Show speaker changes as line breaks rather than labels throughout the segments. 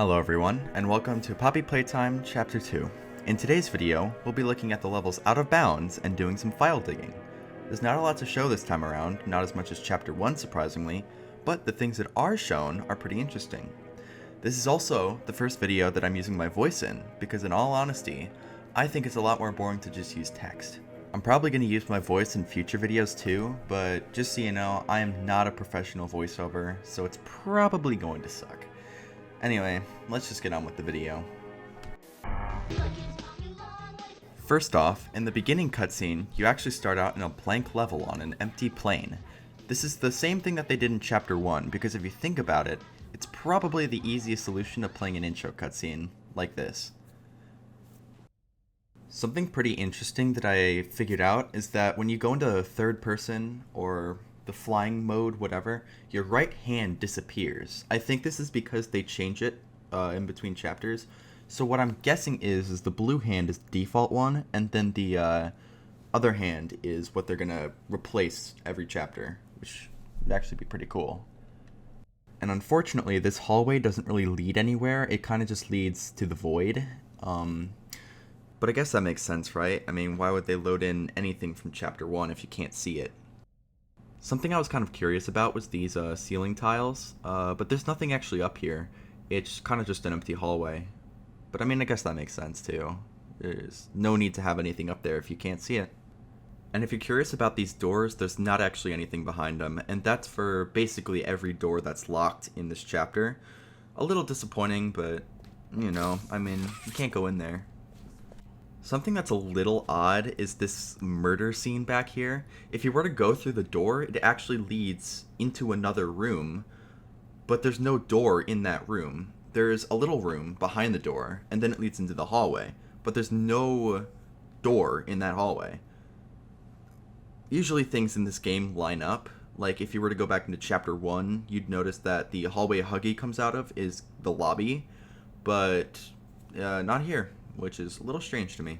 Hello everyone, and welcome to Poppy Playtime Chapter 2. In today's video, we'll be looking at the levels out of bounds and doing some file digging. There's not a lot to show this time around, not as much as Chapter 1 surprisingly, but the things that are shown are pretty interesting. This is also the first video that I'm using my voice in, because in all honesty, I think it's a lot more boring to just use text. I'm probably going to use my voice in future videos too, but just so you know, I am not a professional voiceover, so it's probably going to suck. Anyway, let's just get on with the video. First off, in the beginning cutscene, you actually start out in a blank level on an empty plane. This is the same thing that they did in Chapter 1, because if you think about it, it's probably the easiest solution to playing an intro cutscene, like this. Something pretty interesting that I figured out is that when you go into third person, or the flying mode, whatever, your right hand disappears. I think this is because they change it in between chapters. So what I'm guessing is the blue hand is the default one, and then the other hand is what they're gonna replace every chapter, which would actually be pretty cool. And unfortunately, this hallway doesn't really lead anywhere. It kind of just leads to the void. But I guess that makes sense, right? I mean, why would they load in anything from Chapter 1 if you can't see it? Something I was kind of curious about was these ceiling tiles, but there's nothing actually up here. It's kind of just an empty hallway. But I mean, I guess that makes sense too. There's no need to have anything up there if you can't see it. And if you're curious about these doors, there's not actually anything behind them, and that's for basically every door that's locked in this chapter. A little disappointing, but, you know, I mean, you can't go in there. Something that's a little odd is this murder scene back here. If you were to go through the door, it actually leads into another room, but there's no door in that room. There's a little room behind the door, and then it leads into the hallway, but there's no door in that hallway. Usually things in this game line up. Like if you were to go back into Chapter 1, you'd notice that the hallway Huggy comes out of is the lobby, but not here, which is a little strange to me.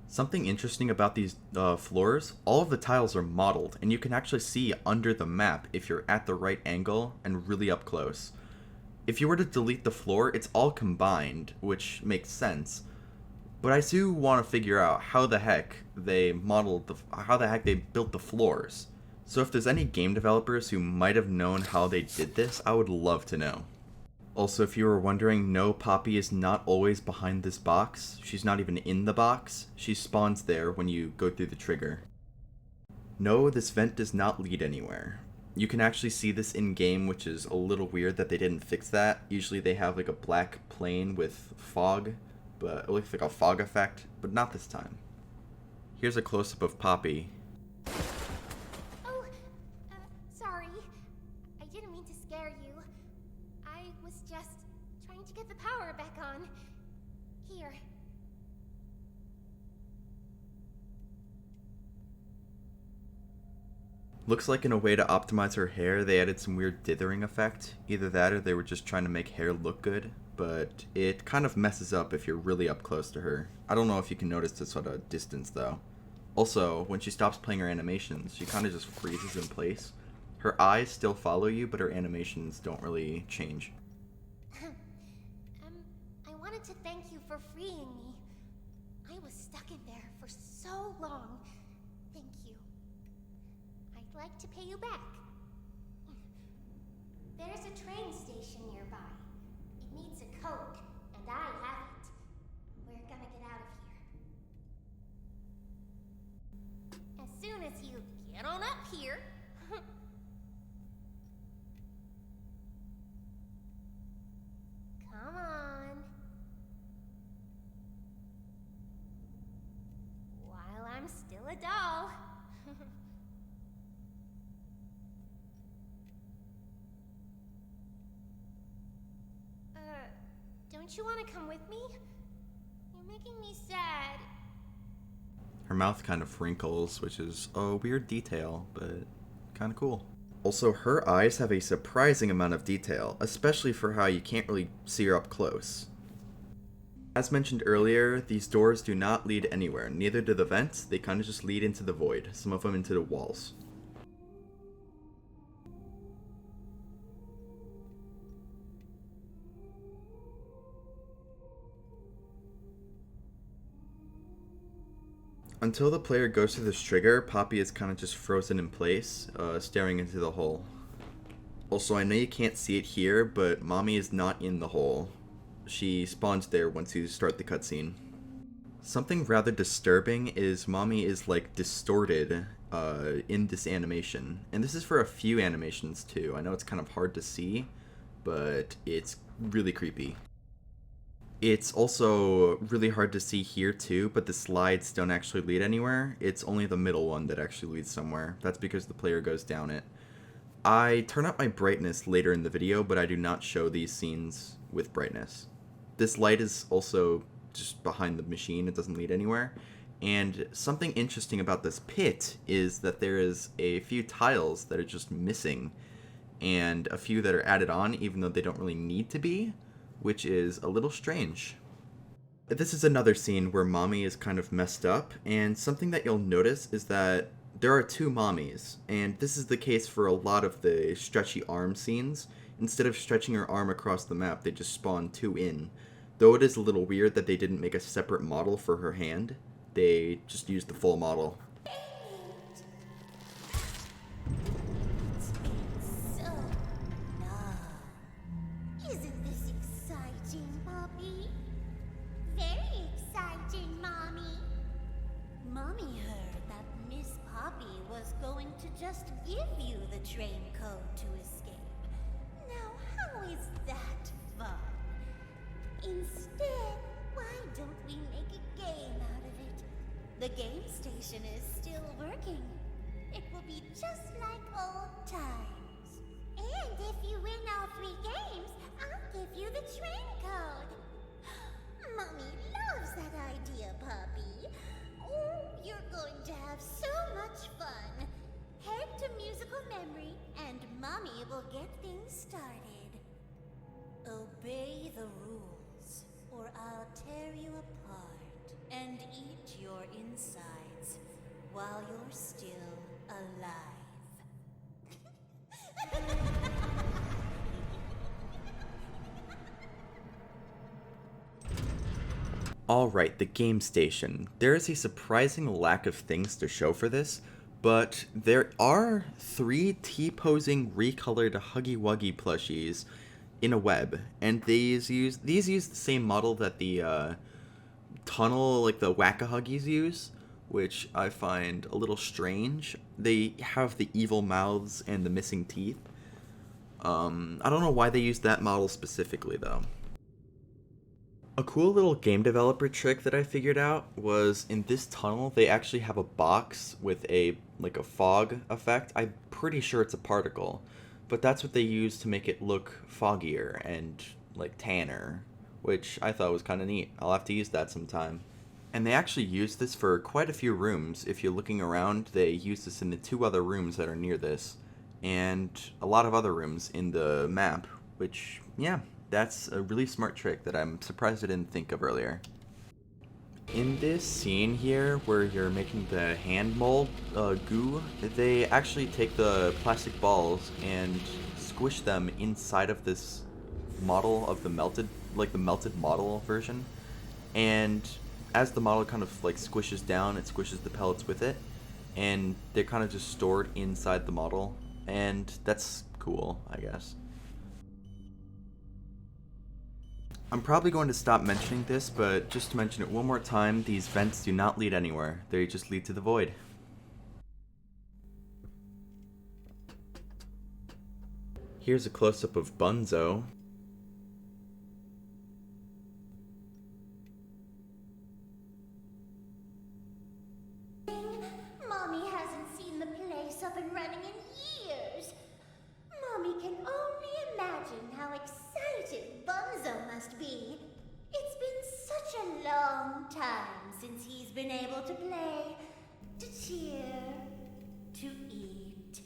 Something interesting about these floors, all of the tiles are modeled, and you can actually see under the map if you're at the right angle and really up close. If you were to delete the floor, it's all combined, which makes sense. But I do want to figure out how the heck they built the floors. So if there's any game developers who might have known how they did this, I would love to know. Also, if you were wondering, no, Poppy is not always behind this box. She's not even in the box. She spawns there when you go through the trigger. No, this vent does not lead anywhere. You can actually see this in-game, which is a little weird that they didn't fix that. Usually they have like a black plane with fog, but it looks like a fog effect, but not this time. Here's a close-up of Poppy.
Oh, sorry. I didn't mean to scare you. I was just trying to get the power back on. Here.
Looks like in a way to optimize her hair, they added some weird dithering effect. Either that or they were just trying to make hair look good, but it kind of messes up if you're really up close to her. I don't know if you can notice this at a distance though. Also, when she stops playing her animations, she kind of just freezes in place. Her eyes still follow you, but her animations don't really change.
I wanted to thank you for freeing me. I was stuck in there for so long. Thank you. I'd like to pay you back. There's a train station nearby. It needs a code, and I have it. We're gonna get out of here. As soon as you get on up here. Come on. While I'm still a doll. Don't you want to come with me? You're making me sad.
Her mouth kind of wrinkles, which is a weird detail, but kind of cool. Also, her eyes have a surprising amount of detail, especially for how you can't really see her up close. As mentioned earlier, these doors do not lead anywhere, neither do the vents, they kind of just lead into the void, some of them into the walls. Until the player goes to this trigger, Poppy is kind of just frozen in place, staring into the hole. Also, I know you can't see it here, but Mommy is not in the hole. She spawns there once you start the cutscene. Something rather disturbing is Mommy is like distorted in this animation. And this is for a few animations too. I know it's kind of hard to see, but it's really creepy. It's also really hard to see here too, but the slides don't actually lead anywhere. It's only the middle one that actually leads somewhere. That's because the player goes down it. I turn up my brightness later in the video, but I do not show these scenes with brightness. This light is also just behind the machine. It doesn't lead anywhere. And something interesting about this pit is that there is a few tiles that are just missing, and a few that are added on even though they don't really need to be, which is a little strange. This is another scene where Mommy is kind of messed up, and something that you'll notice is that there are two Mommies, and this is the case for a lot of the stretchy arm scenes. Instead of stretching her arm across the map, they just spawn two in. Though it is a little weird that they didn't make a separate model for her hand, they just used the full model.
Just give you the train code to escape. Now, how is that fun? Instead, why don't we make a game out of it? The game station is still working. It will be just like old times.
And if you win all 3 games, I'll give you the train code.
Mommy loves that idea, Poppy. Oh, you're going to have so much fun. Head to musical memory, and Mommy will get things started. Obey the rules, or I'll tear you apart and eat your insides while you're still alive.
Alright, the game station. There is a surprising lack of things to show for this, but there are 3 T-posing recolored Huggy Wuggy plushies in a web, and these use the same model that the tunnel, like the Whack-A-Huggies use, which I find a little strange. They have the evil mouths and the missing teeth. I don't know why they used that model specifically though. A cool little game developer trick that I figured out was in this tunnel they actually have a box with a fog effect. I'm pretty sure it's a particle, but that's what they use to make it look foggier and like tanner, which I thought was kind of neat. I'll have to use that sometime. And they actually use this for quite a few rooms. If you're looking around, they use this in the 2 other rooms that are near this, and a lot of other rooms in the map, which, yeah, that's a really smart trick that I'm surprised I didn't think of earlier. In this scene here, where you're making the hand mold goo, they actually take the plastic balls and squish them inside of this model of the melted model version. And as the model kind of squishes down, it squishes the pellets with it, and they're kind of just stored inside the model, and that's cool, I guess. I'm probably going to stop mentioning this, but just to mention it one more time, these vents do not lead anywhere. They just lead to the void. Here's a close-up of Bunzo.
Mommy hasn't seen the place up and running in years. Mommy can only imagine how excited Bunzo must be. It's been such a long time since he's been able to play, to cheer, to eat.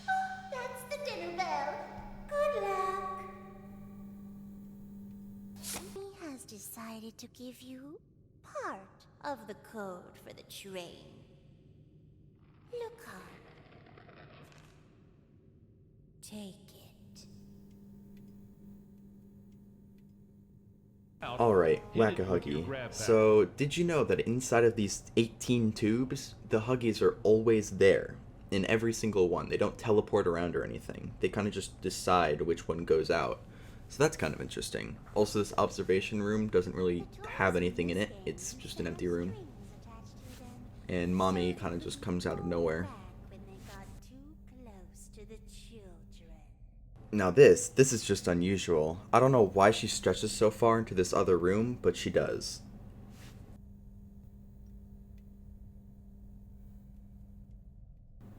Oh, that's the dinner bell. Good luck. Mommy has decided to give you part of the code for the train. Look up. Take it.
Alright, Whack-a-Huggy. So, did you know that inside of these 18 tubes, the Huggies are always there? In every single one. They don't teleport around or anything. They kind of just decide which one goes out. So that's kind of interesting. Also, this observation room doesn't really have anything in it. It's just an empty room. And Mommy kind of just comes out of nowhere. Now this is just unusual. I don't know why she stretches so far into this other room, but she does.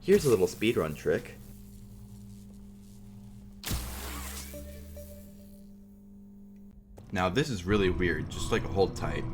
Here's a little speedrun trick. Now this is really weird, just like hold tight.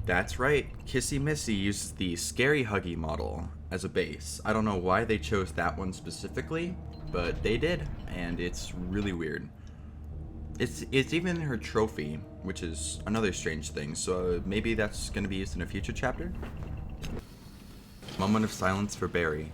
That's right, Kissy Missy uses the Scary Huggy model as a base. I don't know why they chose that one specifically, but they did, and it's really weird. It's even in her trophy, which is another strange thing, so maybe that's going to be used in a future chapter? Moment of silence for Barry.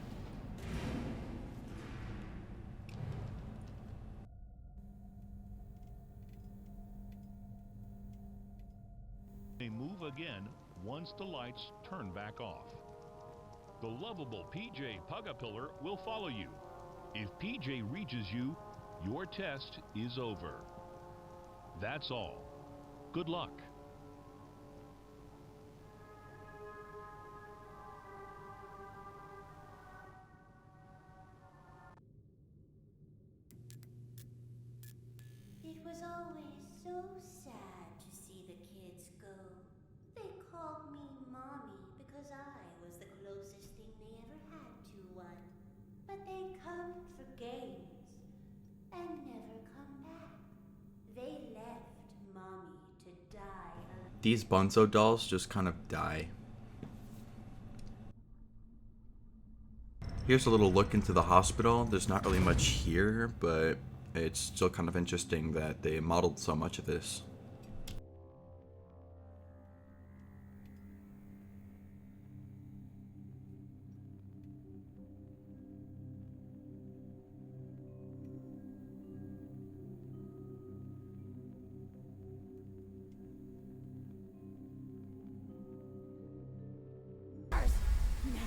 They move again once the lights turn back off. The lovable PJ Pugapillar will follow you. If PJ reaches you, your test is over. That's all. Good luck.
It was always so sad to see the kids go. They called me Mommy because I was the closest thing they ever had to one. But they come for games and never come back. They left Mommy to die alone.
These Bunzo dolls just kind of die. Here's a little look into the hospital. There's not really much here, but it's still kind of interesting that they modeled so much of this.
Now,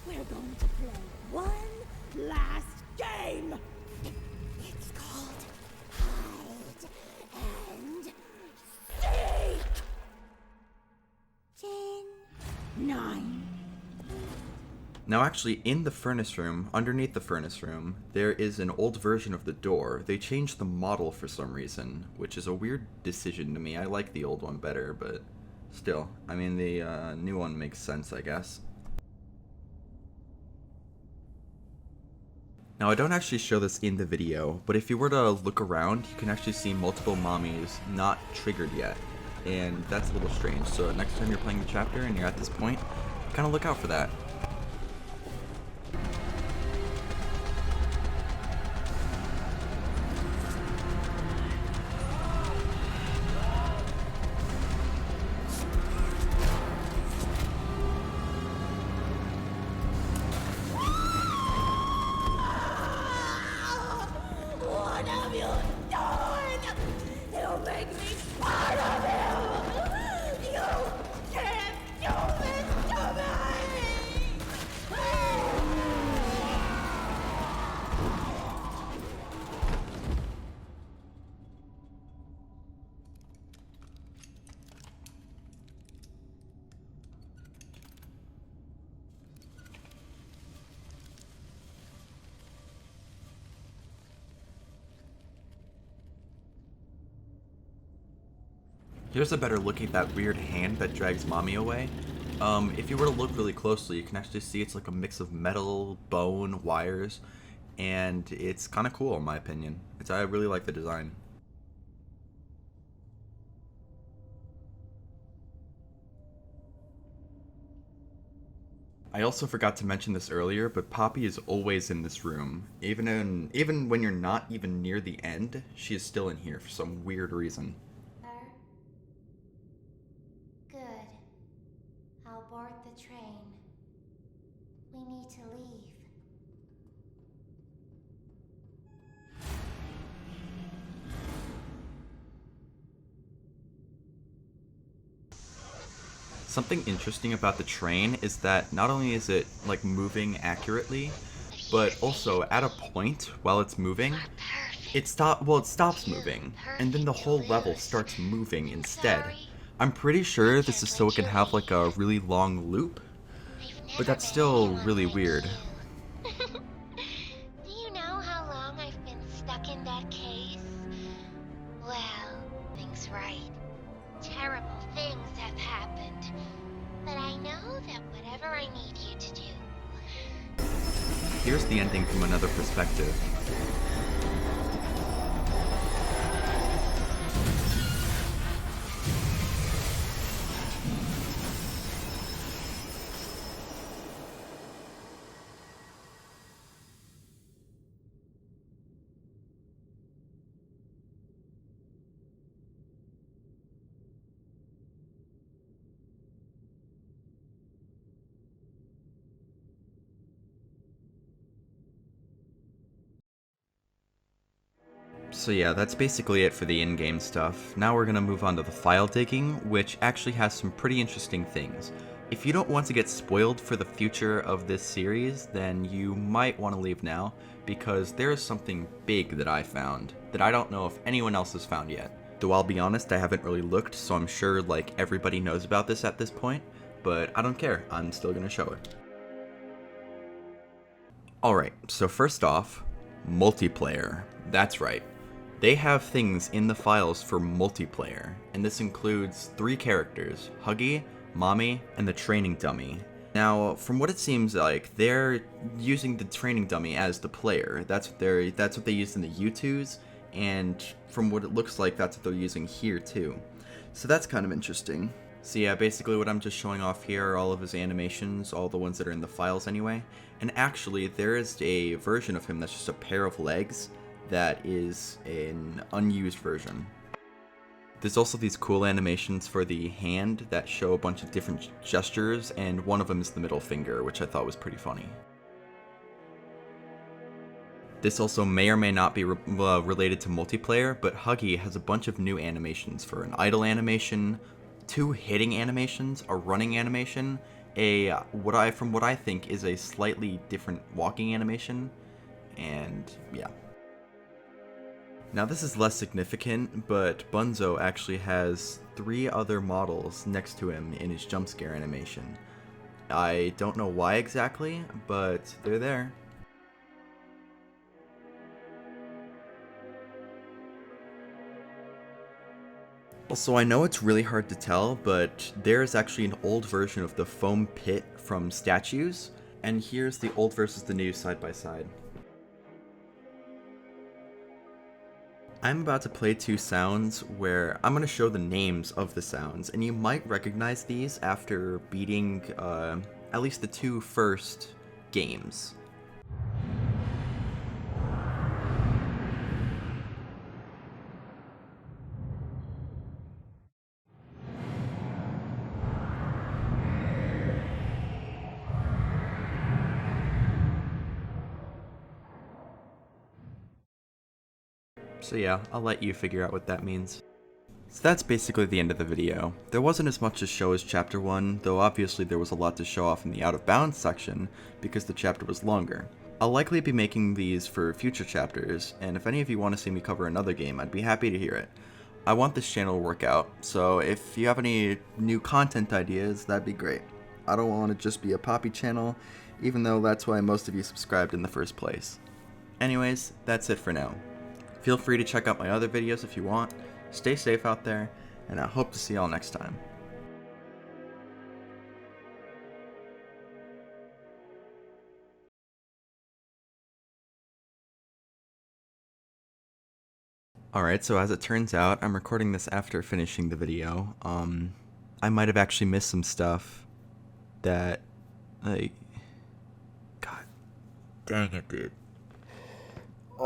we're going to play one last game. It's called Hide and Seek. 10, 9.
Now actually, in the furnace room, underneath the furnace room, there is an old version of the door. They changed the model for some reason, which is a weird decision to me. I like the old one better, but still, I mean, the new one makes sense, I guess. Now, I don't actually show this in the video, but if you were to look around, you can actually see multiple mommies not triggered yet, and that's a little strange. So next time you're playing the chapter and you're at this point, kind of look out for that.
What have you done? You make me part of you! You can't do this to me!
Here's a better look at that weird hand that drags Mommy away. If you were to look really closely, you can actually see it's like a mix of metal, bone, wires, and it's kind of cool in my opinion. I really like the design. I also forgot to mention this earlier, but Poppy is always in this room. Even when you're not even near the end, she is still in here for some weird reason.
Good. I'll board the train. We need to leave.
Something interesting about the train is that not only is it like moving accurately, but also at a point while it's moving, it stops moving, and then the whole level starts moving instead. I'm pretty sure this is so it can have like a really long loop, but that's still really weird.
Do you know how long I've been stuck in that case? Well, things right. Terrible things have happened. But I know that whatever I need you to do.
Here's the ending from another perspective. So yeah, that's basically it for the in-game stuff. Now we're gonna move on to the file digging, which actually has some pretty interesting things. If you don't want to get spoiled for the future of this series, then you might want to leave now, because there is something big that I found, that I don't know if anyone else has found yet. Though I'll be honest, I haven't really looked, so I'm sure like everybody knows about this at this point, but I don't care, I'm still gonna show it. Alright, so first off, multiplayer. That's right. They have things in the files for multiplayer, and this includes 3 characters, Huggy, Mommy, and the training dummy. Now, from what it seems like, they're using the training dummy as the player. That's what they used in the U2s, and from what it looks like, that's what they're using here too. So that's kind of interesting. So yeah, basically what I'm just showing off here are all of his animations, all the ones that are in the files anyway. And actually, there is a version of him that's just a pair of legs that is an unused version. There's also these cool animations for the hand that show a bunch of different gestures, and one of them is the middle finger, which I thought was pretty funny. This also may or may not be related to multiplayer, but Huggy has a bunch of new animations for an idle animation, 2 hitting animations, a running animation, from what I think is a slightly different walking animation, and yeah. Now this is less significant, but Bunzo actually has 3 other models next to him in his jump scare animation. I don't know why exactly, but they're there. Also, I know it's really hard to tell, but there is actually an old version of the foam pit from statues, and here's the old versus the new side by side. I'm about to play 2 sounds where I'm going to show the names of the sounds, and you might recognize these after beating at least the 2 first games. So yeah, I'll let you figure out what that means. So that's basically the end of the video. There wasn't as much to show as Chapter 1, though obviously there was a lot to show off in the Out of Bounds section, because the chapter was longer. I'll likely be making these for future chapters, and if any of you want to see me cover another game, I'd be happy to hear it. I want this channel to work out, so if you have any new content ideas, that'd be great. I don't want to just be a Poppy channel, even though that's why most of you subscribed in the first place. Anyways, that's it for now. Feel free to check out my other videos if you want. Stay safe out there, and I hope to see y'all next time. Alright, so as it turns out, I'm recording this after finishing the video. I might have actually missed some stuff that, like, Dang it, dude. I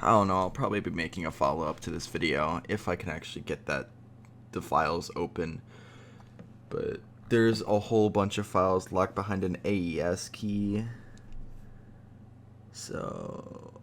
don't know, I'll probably be making a follow-up to this video if I can actually get the files open. But there's a whole bunch of files locked behind an AES key. So